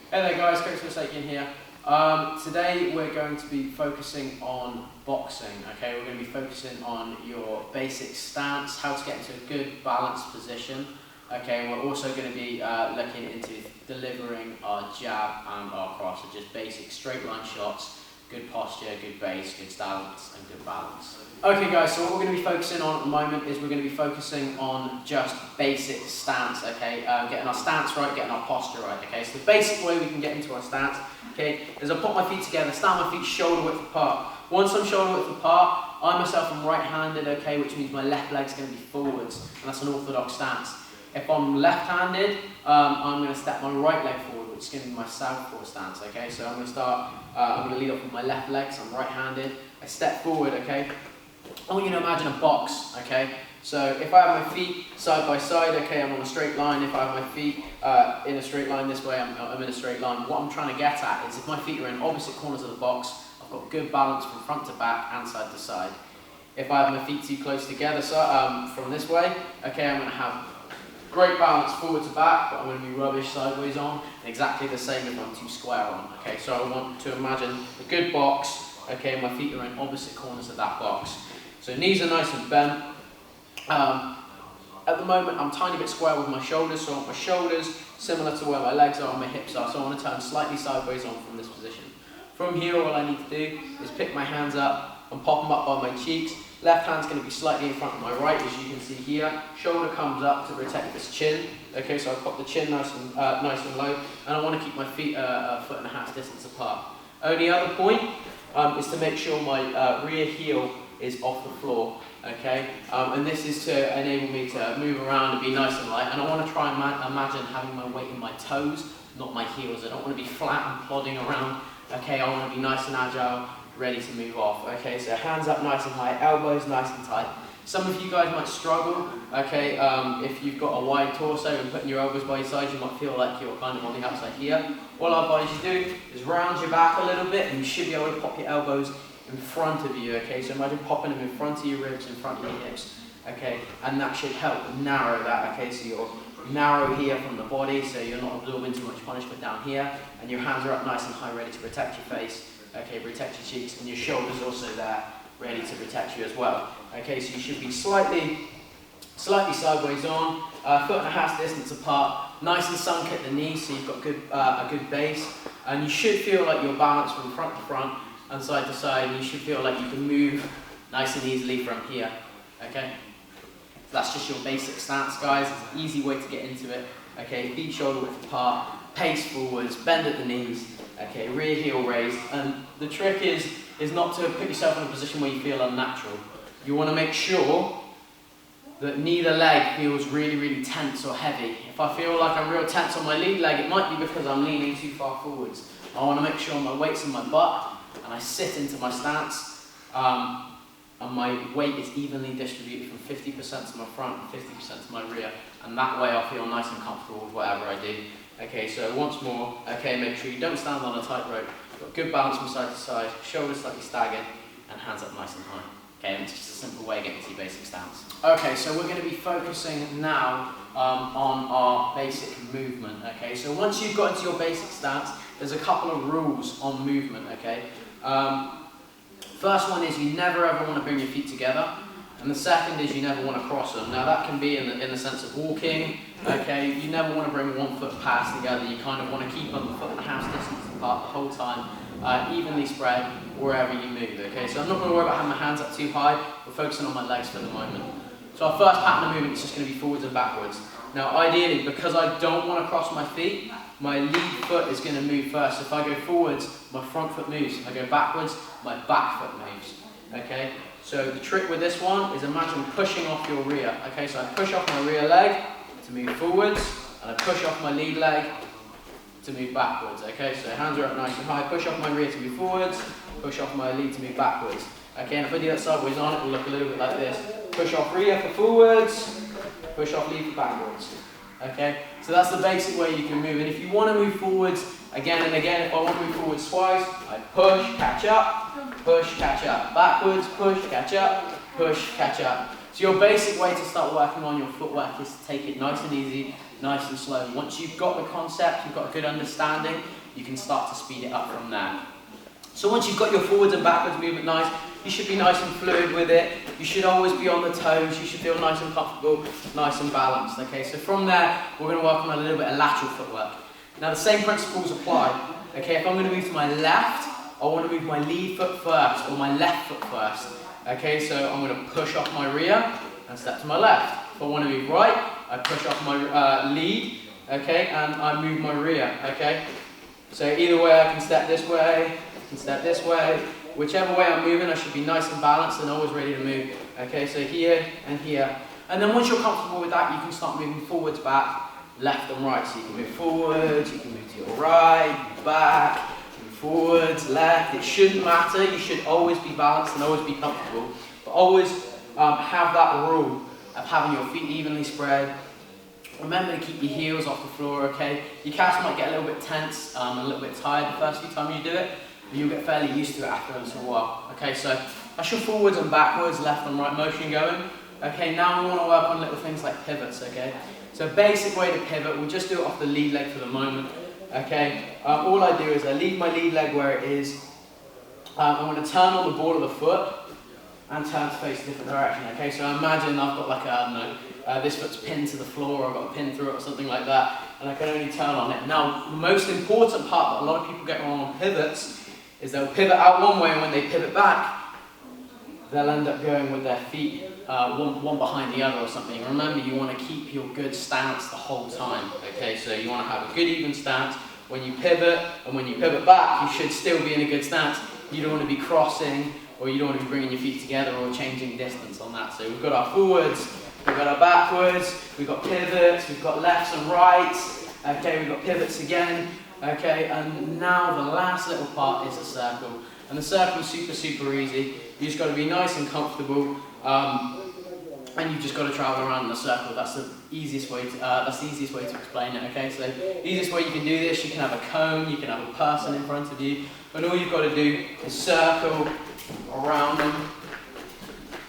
Hey there guys, Coach Louis Aitken here. Today we're going to be focusing on boxing, okay? We're going to be focusing on your basic stance, how to get into a good balanced position, okay? And we're also going to be looking into delivering our jab and our cross, so just basic straight line shots, good posture, good base, good stance and good balance. Okay guys, so what we're going to be focusing on at the moment is we're going to be focusing on just basic stance, okay? Getting our stance right, getting our posture right, okay? So the basic way we can get into our stance, okay, is I put my feet together, stand my feet shoulder width apart. Once I'm shoulder width apart, I myself am right-handed, okay, which means my left leg's going to be forwards, and that's an orthodox stance. If I'm left-handed, I'm going to step my right leg forward, which is going to be my southpaw stance, okay? So I'm going to start, I'm going to lead off with my left leg, so I'm right-handed. I step forward, okay? I want you to imagine a box, okay? So if I have my feet side by side, okay, I'm on a straight line. If I have my feet in a straight line this way, I'm in a straight line. What I'm trying to get at is if my feet are in opposite corners of the box, I've got good balance from front to back and side to side. If I have my feet too close together, so from this way, okay, I'm going to have great balance forward to back, but I'm going to be rubbish sideways on. Exactly the same if I'm too square on, okay? So I want to imagine a good box, okay, my feet are in opposite corners of that box. So knees are nice and bent. At the moment, I'm a tiny bit square with my shoulders, so I want my shoulders similar to where my legs are and my hips are, so I want to turn slightly sideways on from this position. From here, all I need to do is pick my hands up and pop them up by my cheeks. Left hand's going to be slightly in front of my right, as you can see here. Shoulder comes up to protect this chin. Okay, so I pop the chin nice and low, and I want to keep my feet a foot and a half distance apart. Only other point is to make sure my rear heel is off the floor, okay? And this is to enable me to move around and be nice and light. And I want to try and imagine having my weight in my toes, not my heels. I don't want to be flat and plodding around, okay? I want to be nice and agile, ready to move off, okay? So hands up nice and high, elbows nice and tight. Some of you guys might struggle, okay? If you've got a wide torso and putting your elbows by your sides, you might feel like you're kind of on the outside here. All I advise you do is round your back a little bit, and you should be able to pop your elbows in front of you, okay? So imagine popping them in front of your ribs, in front of your hips, okay? And that should help narrow that, okay? So you're narrow here from the body, so you're not absorbing too much punishment down here, and your hands are up nice and high, ready to protect your face, okay? Protect your cheeks, and your shoulders also there, ready to protect you as well, okay? So you should be slightly sideways on, foot and a half distance apart, nice and sunk at the knees, so you've got a good base, and you should feel like you're balanced from front to front and side to side, and you should feel like you can move nice and easily from here, okay? That's just your basic stance, guys. It's an easy way to get into it, okay? Feet shoulder width apart, pace forwards, bend at the knees, okay? Rear heel raised, and the trick is not to put yourself in a position where you feel unnatural. You want to make sure that neither leg feels really, really tense or heavy. If I feel like I'm real tense on my lead leg, it might be because I'm leaning too far forwards. I want to make sure my weight's in my butt, and I sit into my stance, and my weight is evenly distributed from 50% to my front and 50% to my rear, and that way I feel nice and comfortable with whatever I do. Okay, so once more, okay, make sure you don't stand on a tightrope, got good balance from side to side, shoulders slightly staggered, and hands up nice and high. Okay, and it's just a simple way of getting to your basic stance. Okay, so we're going to be focusing now on our basic movement, okay? So once you've got into your basic stance, there's a couple of rules on movement, okay? First one is you never ever want to bring your feet together, and the second is you never want to cross them. Now that can be in the sense of walking, okay? You never want to bring one foot past the other. You kind of want to keep them a foot and a half distance apart the whole time, evenly spread wherever you move, okay? So I'm not going to worry about having my hands up too high. We're focusing on my legs for the moment. So our first pattern of movement is just going to be forwards and backwards. Now ideally, because I don't want to cross my feet, my lead foot is going to move first. If I go forwards, my front foot moves. If I go backwards, my back foot moves, okay? So the trick with this one is imagine pushing off your rear, okay? So I push off my rear leg to move forwards, and I push off my lead leg to move backwards, okay? So hands are up nice and high, push off my rear to move forwards, push off my lead to move backwards. Okay, and if I do that sideways on, it will look a little bit like this. Push off rear for forwards, push off lead for backwards. Okay, so that's the basic way you can move. And if you want to move forwards again and again, if I want to move forwards twice, I push, catch up, backwards, push, catch up, push, catch up. So your basic way to start working on your footwork is to take it nice and easy, nice and slow. Once you've got the concept, you've got a good understanding, you can start to speed it up from there. So once you've got your forwards and backwards movement nice, you should be nice and fluid with it. You should always be on the toes. You should feel nice and comfortable, nice and balanced. Okay, so from there, we're going to work on a little bit of lateral footwork. Now the same principles apply. Okay, if I'm going to move to my left, I want to move my lead foot first, or my left foot first. Okay, so I'm going to push off my rear and step to my left. If I want to move right, I push off my lead, okay, and I move my rear, okay. So either way, I can step this way, I can step this way. Whichever way I'm moving, I should be nice and balanced and always ready to move. Okay, so here and here. And then once you're comfortable with that, you can start moving forwards, back, left and right. So you can move forwards, you can move to your right, back, move forwards, left. It shouldn't matter. You should always be balanced and always be comfortable. But always have that rule of having your feet evenly spread. Remember to keep your heels off the floor, okay? Your calves might get a little bit tense, a little bit tired the first few times you do it, but you'll get fairly used to it after a little while. Okay, so that's your forwards and backwards, left and right motion going. Okay, now we want to work on little things like pivots, okay? So basic way to pivot, we'll just do it off the lead leg for the moment. Okay, all I do is I leave my lead leg where it is. I'm going to turn on the ball of the foot and turn to face a different direction. Okay, so imagine I've got like a, I don't know, this foot's pinned to the floor, I've got a pin through it or something like that, and I can only turn on it. Now, the most important part that a lot of people get wrong on pivots is they'll pivot out one way, and when they pivot back, they'll end up going with their feet one behind the other or something. Remember, you want to keep your good stance the whole time. Okay, so you want to have a good even stance. When you pivot, and when you pivot back, you should still be in a good stance. You don't want to be crossing, or you don't want to be bringing your feet together or changing distance on that. So we've got our forwards, we've got our backwards, we've got pivots, we've got lefts and rights, okay, we've got pivots again, okay, and now the last little part is a circle. And the circle is super, super easy. You just got to be nice and comfortable, and you've just got to travel around in a circle. That's the easiest way to explain it, okay? So the easiest way you can do this, you can have a cone, you can have a person in front of you, and all you've got to do is circle around them.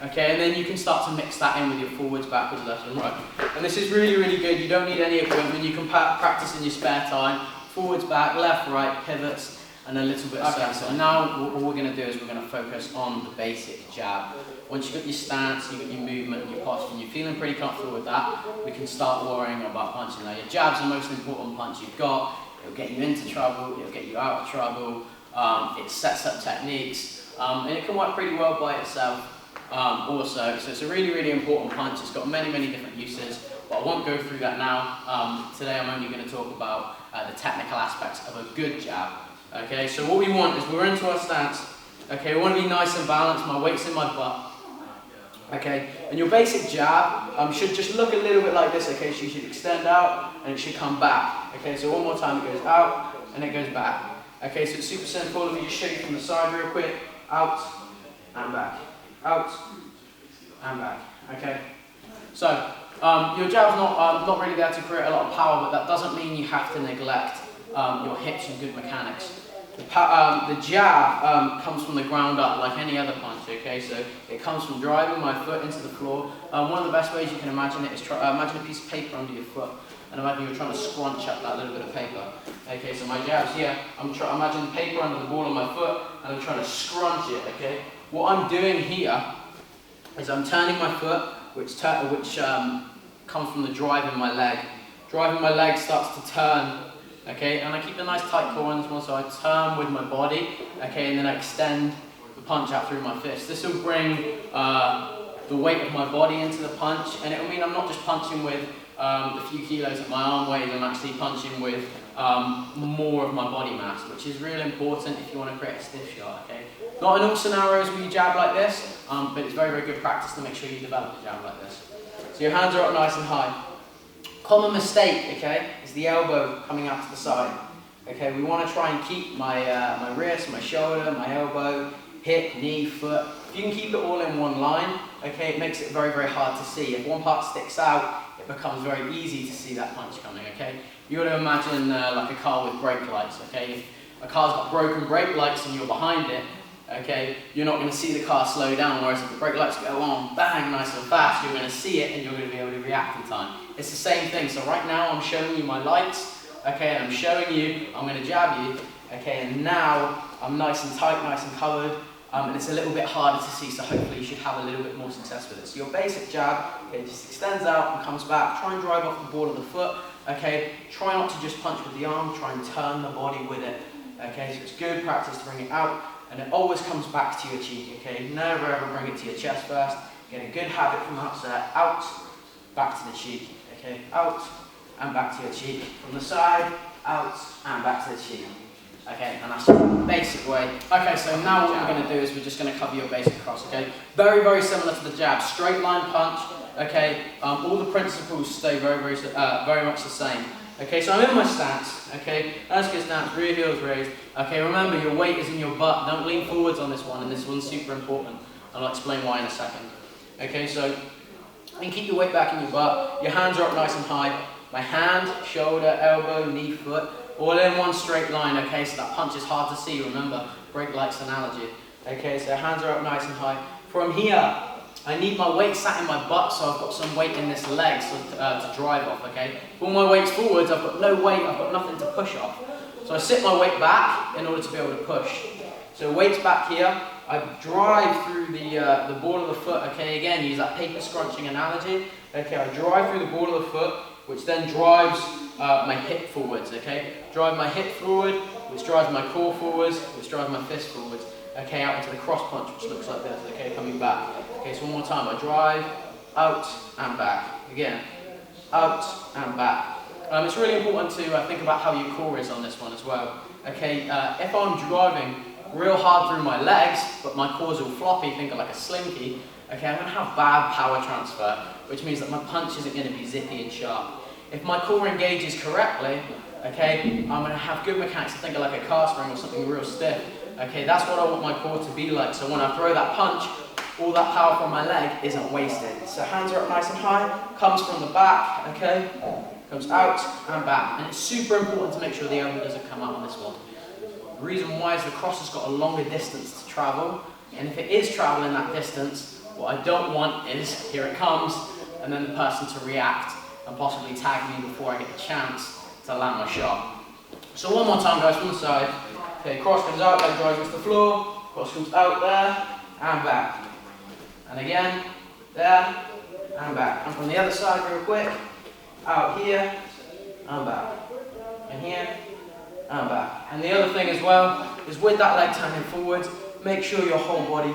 Okay, and then you can start to mix that in with your forwards, backwards, left and right. And this is really, really good. You don't need any equipment. You can practice in your spare time. Forwards, back, left, right, pivots, and a little bit of circle. So now what we're going to do is we're going to focus on the basic jab. Once you've got your stance, you've got your movement, and your posture, and you're feeling pretty comfortable with that, we can start worrying about punching. Now your jab's the most important punch you've got. It'll get you into trouble, it'll get you out of trouble. It sets up techniques, and it can work pretty well by itself. Also, so it's a really, really important punch. It's got many, many different uses, but I won't go through that now. Today I'm only going to talk about the technical aspects of a good jab. Okay, so what we want is we're into our stance. Okay, we want to be nice and balanced. My weight's in my butt. Okay, and your basic jab should just look a little bit like this. Okay, so you should extend out and it should come back. Okay, so one more time, it goes out and it goes back. Okay, so it's super simple. Let me just show you from the side real quick. Out and back. Out and back. Okay. So your jab's not really there to create a lot of power, but that doesn't mean you have to neglect your hips and good mechanics. The jab comes from the ground up, like any other punch. Okay, so it comes from driving my foot into the floor. One of the best ways you can imagine it is imagine a piece of paper under your foot, and imagine you're trying to scrunch up that little bit of paper. Okay, so my jab's here. Imagine paper under the ball of my foot, and I'm trying to scrunch it. Okay. What I'm doing here is I'm turning my foot, which comes from the drive in my leg. Drive in my leg starts to turn, okay, and I keep a nice tight core on this one, so I turn with my body, okay, and then I extend the punch out through my fist. This will bring the weight of my body into the punch, and it will mean I'm not just punching with a few kilos at my arm weight, I'm actually punching with more of my body mass, which is really important if you want to create a stiff shot, okay? Not in all scenarios will you jab like this, but it's very, very good practice to make sure you develop a jab like this. So your hands are up nice and high. Common mistake, okay, is the elbow coming out to the side. Okay, we want to try and keep my wrist, my shoulder, my elbow, hip, knee, foot. If you can keep it all in one line, okay, it makes it very, very hard to see. If one part sticks out, it becomes very easy to see that punch coming, okay? You got to imagine like a car with brake lights, okay? If a car's got broken brake lights and you're behind it, okay, you're not going to see the car slow down, whereas if the brake lights go on, bang, nice and fast, you're going to see it and you're going to be able to react in time. It's the same thing. So right now I'm showing you my lights, okay, and I'm showing you, I'm going to jab you, okay, and now I'm nice and tight, nice and covered, and it's a little bit harder to see, so hopefully you should have a little bit more success with it. So your basic jab, okay, just extends out and comes back. Try and drive off the ball of the foot, okay. Try not to just punch with the arm, try and turn the body with it, okay. So it's good practice to bring it out, and it always comes back to your cheek, okay. Never ever bring it to your chest first. Get a good habit from outside, out, back to the cheek, okay. Out and back to your cheek. From the side, out and back to the cheek. Okay, and that's the basic way. Okay, so now what we're going to do is we're just going to cover your basic cross, okay? Very, very similar to the jab. Straight line punch, okay? All the principles stay very much the same. Okay, so I'm in my stance, okay? Nice good stance, rear heels raised. Okay, remember your weight is in your butt. Don't lean forwards on this one, and this one's super important. And I'll explain why in a second. Okay, so and keep your weight back in your butt. Your hands are up nice and high. My hand, shoulder, elbow, knee, foot. All in one straight line, okay, so that punch is hard to see, remember, brake lights analogy. Okay, so hands are up nice and high. From here, I need my weight sat in my butt, so I've got some weight in this leg so, to drive off, okay. If all my weight's forwards, I've got no weight, I've got nothing to push off. So I sit my weight back in order to be able to push. So weight's back here, I drive through the ball of the foot, okay, again, use that paper scrunching analogy. Okay, I drive through the ball of the foot, which then drives my hip forwards, okay? Drive my hip forward, which drives my core forwards, which drives my fist forwards, okay, out into the cross punch, which looks like this, okay, coming back. Okay, so one more time, I drive, out and back. Again, out and back. It's really important to think about how your core is on this one as well. Okay, if I'm driving real hard through my legs, but my core's all floppy, think of like a slinky, okay, I'm going to have bad power transfer, which means that my punch isn't going to be zippy and sharp. If my core engages correctly, okay, I'm going to have good mechanics to think of like a car spring or something real stiff. Okay, that's what I want my core to be like, so when I throw that punch, all that power from my leg isn't wasted. So hands are up nice and high, comes from the back, okay, comes out and back. And it's super important to make sure the elbow doesn't come out on this one. The reason why is the cross has got a longer distance to travel, and if it is traveling that distance, what I don't want is, here it comes, and then the person to react and possibly tag me before I get the chance to land my shot. So one more time guys, from the side. Okay, cross comes out, leg drives against the floor, cross comes out there, and back. And again, there, and back. And from the other side real quick, out here, and back. And here, and back. And the other thing as well, is with that leg turning forwards, make sure your whole body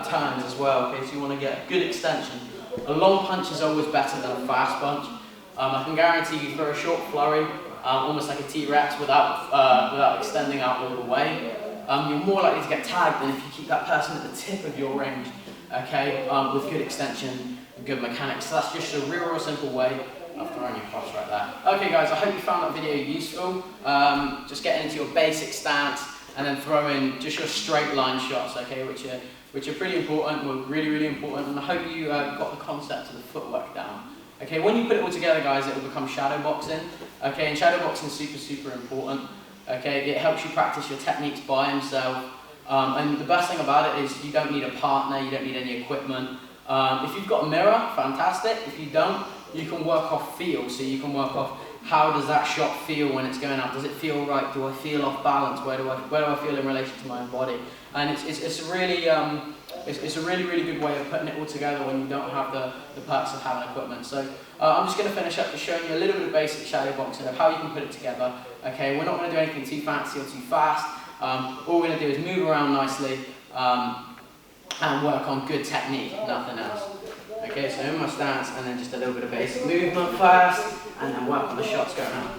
turns as well, okay, so you want to get good extension. A long punch is always better than a fast punch. I can guarantee you throw a short flurry, almost like a T-Rex without extending out all the way, you're more likely to get tagged than if you keep that person at the tip of your range, okay, with good extension and good mechanics. So that's just a real simple way of throwing your cross right there. Okay guys, I hope you found that video useful. Just getting into your basic stance and then throwing just your straight line shots, okay, which are pretty important, were really important, and I hope you got the concept of the footwork down. Okay, when you put it all together guys, it will become shadow boxing. Okay, and shadow boxing is super important. Okay, it helps you practice your techniques by himself. And the best thing about it is you don't need a partner, you don't need any equipment. If you've got a mirror, fantastic. If you don't, you can work off feel. So you can work off how does that shot feel when it's going out? Does it feel right? Do I feel off balance? Where do I feel in relation to my own body? And it's a really good way of putting it all together when you don't have the perks of having equipment. So I'm just going to finish up just showing you a little bit of basic shadow boxing of how you can put it together. Okay, we're not going to do anything too fancy or too fast. All we're going to do is move around nicely and work on good technique, nothing else. Okay, so in my stance and then just a little bit of basic movement first and then work on the shots going out.